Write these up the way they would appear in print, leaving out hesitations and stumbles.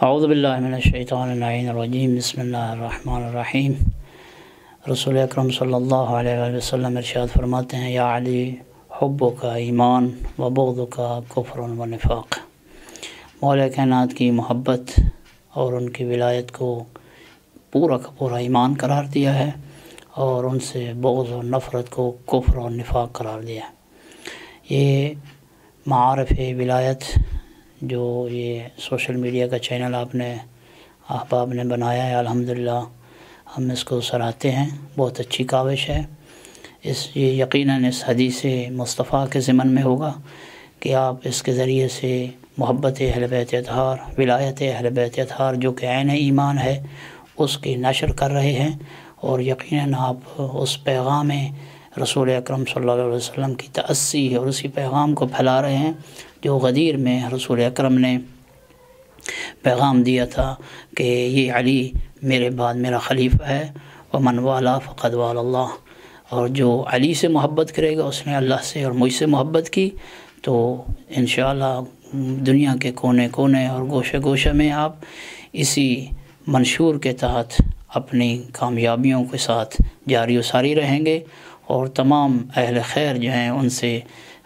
اعوذ باللہ من الشیطان اللعین الرجیم بسم اللہ الرحمن الرحیم۔ رسول اکرم صلی اللہ علیہ وآلہ وسلم ارشاد فرماتے ہیں یا علی حبک ایمان و بغضک کفر و نفاق۔ مولا کائنات کی محبت اور ان کی ولایت کو پورا کا پورا ایمان قرار دیا ہے اور ان سے بغض اور نفرت کو کفر اور نفاق قرار دیا ہے۔ یہ معارف ولایت جو یہ سوشل میڈیا کا چینل احباب نے بنایا ہے، الحمدللہ ہم اس کو سراہتے ہیں، بہت اچھی کاوش ہے۔ یہ یقیناً اس حدیث مصطفیٰ کے ضمن میں ہوگا کہ آپ اس کے ذریعے سے محبت اہل بیت اطہار، ولایت اہل بیت اطہار جو کہ عین ایمان ہے اس کی نشر کر رہے ہیں، اور یقیناً آپ اس پیغام رسول اکرم صلی اللہ علیہ وسلم کی تأسی اور اسی پیغام کو پھیلا رہے ہیں جو غدیر میں رسول اکرم نے پیغام دیا تھا کہ یہ علی میرے بعد میرا خلیفہ ہے، ومن والا فقد والا اللہ، اور جو علی سے محبت کرے گا اس نے اللہ سے اور مجھ سے محبت کی، تو انشاءاللہ دنیا کے کونے کونے اور گوشے گوشے میں آپ اسی منشور کے تحت اپنی کامیابیوں کے ساتھ جاری و ساری رہیں گے، اور تمام اہل خیر جو ہیں ان سے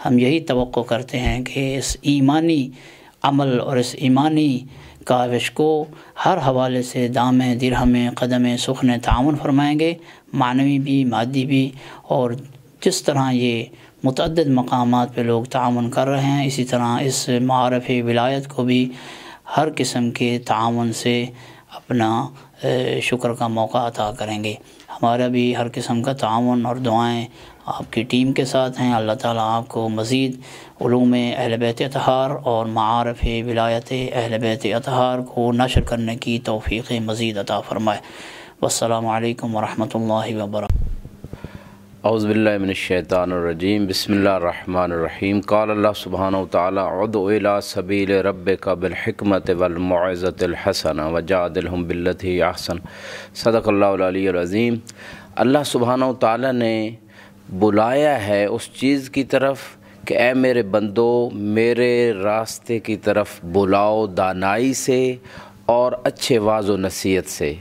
ہم یہی توقع کرتے ہیں کہ اس ایمانی عمل اور اس ایمانی کاوش کو ہر حوالے سے دام درہم قدم سخن تعاون فرمائیں گے، معنوی بھی مادی بھی، اور جس طرح یہ متعدد مقامات پہ لوگ تعاون کر رہے ہیں اسی طرح اس معارف ولایت کو بھی ہر قسم کے تعاون سے اپنا شکر کا موقع عطا کریں گے۔ ہمارا بھی ہر قسم کا تعاون اور دعائیں آپ کی ٹیم کے ساتھ ہیں۔ اللہ تعالیٰ آپ کو مزید علوم اہل بیت اطہار اور معارف ولایت اہل بیت اطہار کو نشر کرنے کی توفیق مزید عطا فرمائے۔ والسلام علیکم ورحمۃ اللہ وبرکاتہ۔ اعوذ باللہ من الشیطان الرجیم بسم اللہ الرحمن الرحیم۔ قال اللہ سبحانہ وتعالی ادع الی سبیل ربک بالحکمۃ والموعظۃ الحسنہ وجادلہم باللتی ہی احسن۔ صدق اللہ العلی العظیم۔ اللہ سبحانہ وتعالی نے بلایا ہے اس چیز کی طرف کہ اے میرے بندو میرے راستے کی طرف بلاؤ، دانائی سے اور اچھے واعظ و نصیحت سے،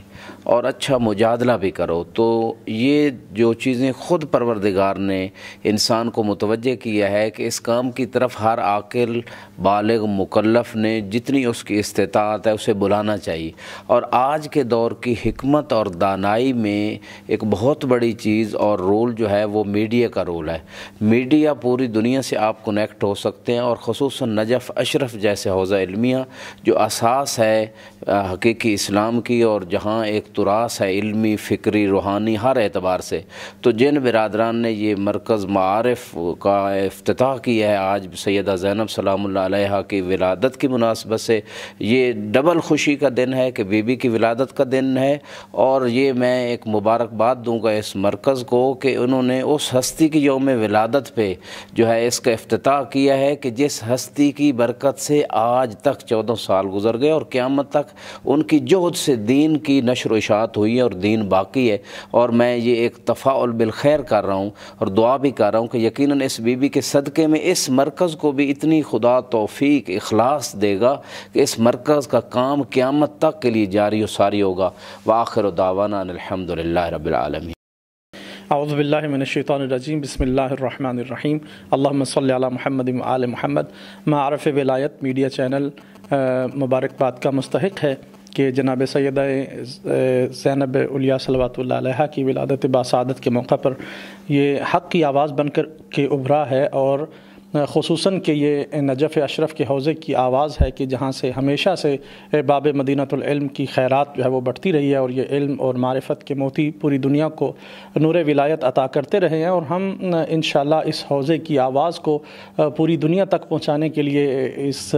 اور اچھا مجادلہ بھی کرو۔ تو یہ جو چیزیں خود پروردگار نے انسان کو متوجہ کیا ہے کہ اس کام کی طرف ہر عاقل بالغ مکلف نے جتنی اس کی استطاعت ہے اسے بلانا چاہیے۔ اور آج کے دور کی حکمت اور دانائی میں ایک بہت بڑی چیز اور رول جو ہے وہ میڈیا کا رول ہے۔ میڈیا پوری دنیا سے آپ کنیکٹ ہو سکتے ہیں، اور خصوصاً نجف اشرف جیسے حوزہ علمیہ جو اساس ہے حقیقی اسلام کی، اور جہاں ایک تراث ہے علمی، فکری، روحانی ہر اعتبار سے۔ تو جن برادران نے یہ مرکز معارف کا افتتاح کیا ہے آج سیدہ زینب سلام اللہ علیہا کی ولادت کی مناسبت سے، یہ ڈبل خوشی کا دن ہے کہ بی بی کی ولادت کا دن ہے، اور یہ میں ایک مبارکباد دوں گا اس مرکز کو کہ انہوں نے اس ہستی کی یوم ولادت پہ جو ہے اس کا افتتاح کیا ہے کہ جس ہستی کی برکت سے آج تک 14 سال گزر گئے اور قیامت تک ان کی جہد سے دین کی نشر و اشاعت ہوئی ہے اور دین باقی ہے۔ اور میں یہ ایک تفاعل بالخیر کر رہا ہوں اور دعا بھی کر رہا ہوں کہ یقیناً اس بی بی کے صدقے میں اس مرکز کو بھی اتنی خدا توفیق اخلاص دے گا کہ اس مرکز کا کام قیامت تک کے لیے جاری و ساری ہوگا۔ وآخر دعوانا ان الحمدللہ رب العالمین۔ اعوذ باللہ من الشیطان الرجیم بسم اللہ الرحمن الرحیم۔ اللہم صلی علی محمد و آل محمد۔ معارف ولایت میڈیا چینل مبارکباد کا مستحق ہے کہ جناب سیدہ زینب علیہ صلوات اللہ علیہا کی ولادت باسعادت کے موقع پر یہ حق کی آواز بن کر کے ابھرا ہے، اور خصوصاً کہ یہ نجف اشرف کے حوزے کی آواز ہے کہ جہاں سے ہمیشہ سے باب مدینۃ العلم کی خیرات جو ہے وہ بڑھتی رہی ہے، اور یہ علم اور معرفت کے موتی پوری دنیا کو نور ولایت عطا کرتے رہے ہیں، اور ہم انشاءاللہ اس حوزے کی آواز کو پوری دنیا تک پہنچانے کے لیے اس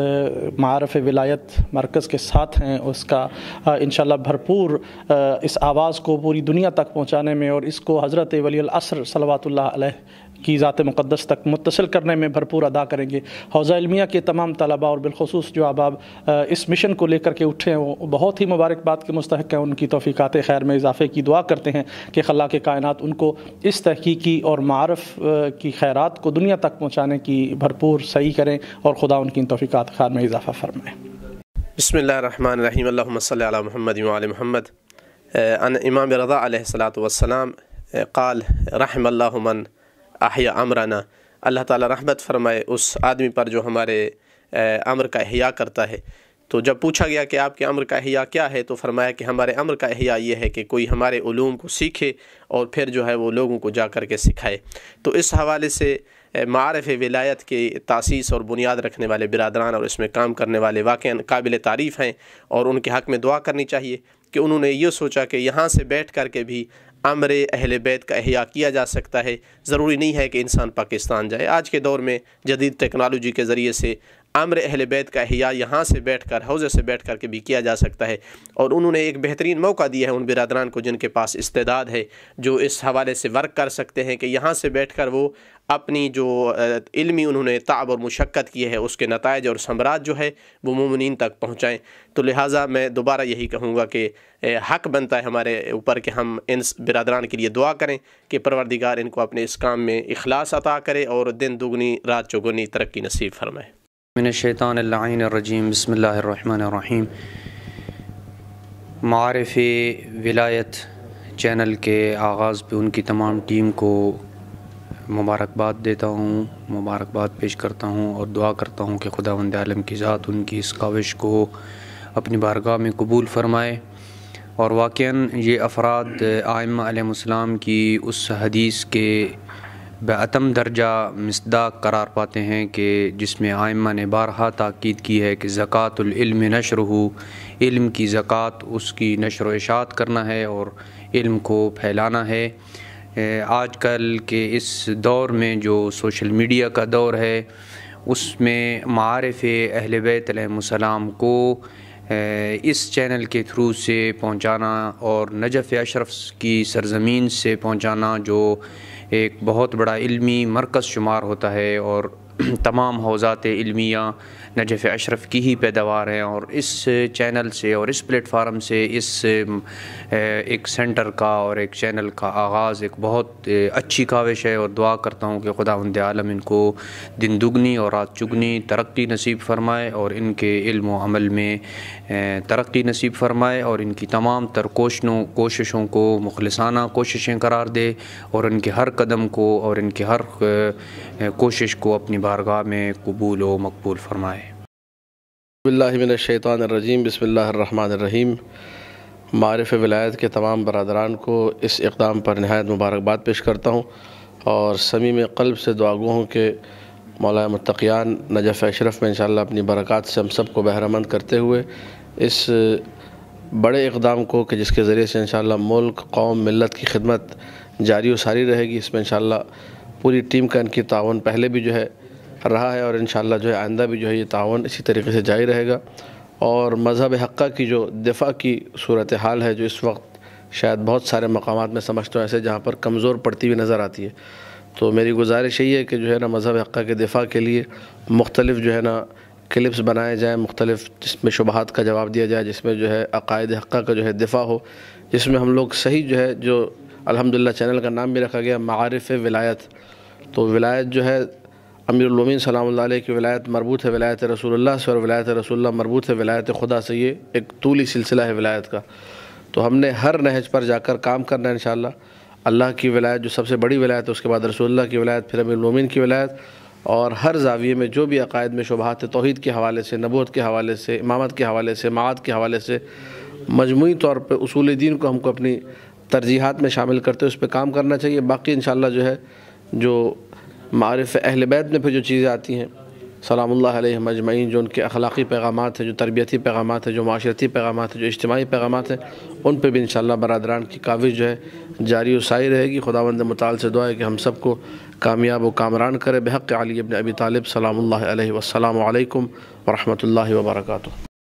معارف ولایت مرکز کے ساتھ ہیں، اس کا انشاءاللہ بھرپور اس آواز کو پوری دنیا تک پہنچانے میں اور اس کو حضرت ولی العصر صلوات اللہ علیہ کی ذات مقدس تک متصل کرنے میں بھرپور ادا کریں گے۔ حوزہ علمیہ کے تمام طلباء اور بالخصوص جو احباب اس مشن کو لے کر کے اٹھے ہیں وہ بہت ہی مبارکباد کے مستحق ہیں، ان کی توفیقات خیر میں اضافے کی دعا کرتے ہیں کہ خلاق کائنات ان کو اس تحقیقی اور معارف کی خیرات کو دنیا تک پہنچانے کی بھرپور صحیح کریں، اور خدا ان کی توفیقات خیر میں اضافہ فرمائے۔ بسم اللہ الرحمن الرحیم اللہم صلی علی محمد وعلی محمد ان امام رضا علیہ الصلاۃ والسلام قال رحم اللہ من احیا امرنا، اللہ تعالیٰ رحمت فرمائے اس آدمی پر جو ہمارے امر کا احیا کرتا ہے۔ تو جب پوچھا گیا کہ آپ کے امر کا احیا کیا ہے تو فرمایا کہ ہمارے امر کا احیا یہ ہے کہ کوئی ہمارے علوم کو سیکھے اور پھر جو ہے وہ لوگوں کو جا کر کے سکھائے۔ تو اس حوالے سے معارف ولایت کے تاسیس اور بنیاد رکھنے والے برادران اور اس میں کام کرنے والے واقعاً قابل تعریف ہیں، اور ان کے حق میں دعا کرنی چاہیے کہ انہوں نے یہ سوچا کہ یہاں سے بیٹھ کر کے بھی امر اہل بیت کا احیا کیا جا سکتا ہے۔ ضروری نہیں ہے کہ انسان پاکستان جائے، آج کے دور میں جدید ٹیکنالوجی کے ذریعے سے امر اہل بیت کا احیا یہاں سے بیٹھ کر، حوضے سے بیٹھ کر کے بھی کیا جا سکتا ہے۔ اور انہوں نے ایک بہترین موقع دیا ہے ان برادران کو جن کے پاس استعداد ہے، جو اس حوالے سے ورک کر سکتے ہیں کہ یہاں سے بیٹھ کر وہ اپنی جو علمی انہوں نے تعب اور مشقت کی ہے اس کے نتائج اور ثمرات جو ہے وہ مومنین تک پہنچائیں۔ تو لہٰذا میں دوبارہ یہی کہوں گا کہ حق بنتا ہے ہمارے اوپر کہ ہم ان برادران کے لیے دعا کریں کہ پروردگار ان کو اپنے اس کام میں اخلاص عطا کرے اور دن دگنی رات چوگنی ترقی نصیب فرمائے۔ من الشیطان اللعین الرجیم، بسم اللہ الرحمن الرحیم۔ معارف ولایت چینل کے آغاز پہ ان کی تمام ٹیم کو مبارکباد دیتا ہوں، مبارکباد پیش کرتا ہوں اور دعا کرتا ہوں کہ خداوند عالم کی ذات ان کی اس کاوش کو اپنی بارگاہ میں قبول فرمائے۔ اور واقعاً یہ افراد ائمہ علیہم السلام کی اس حدیث کے بعتم درجہ مصداق قرار پاتے ہیں کہ جس میں ائمہ نے بارہا تاکید کی ہے کہ زکوٰۃ العلم نشرہ، علم کی زکوٰۃ اس کی نشر و اشاعت کرنا ہے اور علم کو پھیلانا ہے۔ آج کل کے اس دور میں جو سوشل میڈیا کا دور ہے اس میں معارف اہل بیت علیہم السلام کو اس چینل کے تھرو سے پہنچانا اور نجف اشرف کی سرزمین سے پہنچانا، جو ایک بہت بڑا علمی مرکز شمار ہوتا ہے اور تمام حوزات علمیہ نجف اشرف کی ہی پیداوار ہیں، اور اس چینل سے اور اس پلیٹ فارم سے اس ایک سینٹر کا اور ایک چینل کا آغاز ایک بہت اچھی کاوش ہے، اور دعا کرتا ہوں کہ خداوند عالم ان کو دن دگنی اور رات چگنی ترقی نصیب فرمائے اور ان کے علم و عمل میں ترقی نصیب فرمائے، اور ان کی تمام تر کوششوں کو مخلصانہ کوششیں قرار دے، اور ان کے ہر قدم کو اور ان کے ہر کوشش کو اپنی بارگاہ میں قبول و مقبول فرمائے۔ بسم اللہ من الشیطان الرجیم، بسم اللہ الرحمن الرحیم۔ معارف ولایت کے تمام برادران کو اس اقدام پر نہایت مبارکباد پیش کرتا ہوں، اور صمیم قلب سے دعا گو ہوں کہ مولا متقیان نجف اشرف میں انشاءاللہ اپنی برکات سے ہم سب کو بہرہ مند کرتے ہوئے اس بڑے اقدام کو کہ جس کے ذریعے سے انشاءاللہ ملک، قوم، ملت کی خدمت جاری و ساری رہے گی، اس میں انشاءاللہ پوری ٹیم کا ان کی تعاون پہلے بھی جو ہے رہا ہے اور انشاءاللہ جو ہے آئندہ بھی جو ہے یہ تعاون اسی طریقے سے جاری رہے گا۔ اور مذہب حقہ کی جو دفاع کی صورتحال ہے جو اس وقت شاید بہت سارے مقامات میں سمجھتا ہوں ایسے جہاں پر کمزور پڑتی ہوئی نظر آتی ہے، تو میری گزارش یہی ہے کہ جو ہے نا مذہب حقہ کے دفاع کے لیے مختلف جو ہے نا کلپس بنائے جائیں، مختلف جس میں شبہات کا جواب دیا جائے، جس میں جو ہے عقائد حقہ کا جو ہے دفاع ہو، جس میں ہم لوگ صحیح جو ہے جو الحمدللہ چینل کا نام بھی رکھا گیا معارف ولایت۔ تو ولایت جو ہے امیر المومنین سلام اللہ علیہ کی ولایت مربوط ہے ولایت رسول اللہ سے، اور ولایت رسول اللہ مربوط ہے ولایت خدا سے۔ یہ ایک طولی سلسلہ ہے ولایت کا، تو ہم نے ہر نہج پر جا کر کام کرنا ہے انشاءاللہ۔ اللہ کی ولایت جو سب سے بڑی ولایت ہے، اس کے بعد رسول اللہ کی ولایت، پھر امیر المومنین کی ولایت، اور ہر زاویے میں جو بھی عقائد میں شبہات ہے، توحید کے حوالے سے، نبوت کے حوالے سے، امامت کے حوالے سے، معاد کے حوالے سے، مجموعی طور پہ اصول دین کو ہم کو اپنی ترجیحات میں شامل کرتے اس پہ کام کرنا چاہیے۔ باقی انشاءاللہ جو ہے جو معارف اہل بیت میں پھر جو چیزیں آتی ہیں سلام اللہ علیہم اجمعین، جو ان کے اخلاقی پیغامات ہیں، جو تربیتی پیغامات ہیں، جو معاشرتی پیغامات ہیں، جو اجتماعی پیغامات ہیں، ان پہ بھی انشاءاللہ برادران کی کاوش جو ہے جاری و ساری رہے گی۔ خداوند متعال سے دعا ہے کہ ہم سب کو کامیاب و کامران کرے بحق علی ابن ابی طالب سلام اللہ علیہ۔ والسلام علیکم ورحمۃ اللہ وبرکاتہ۔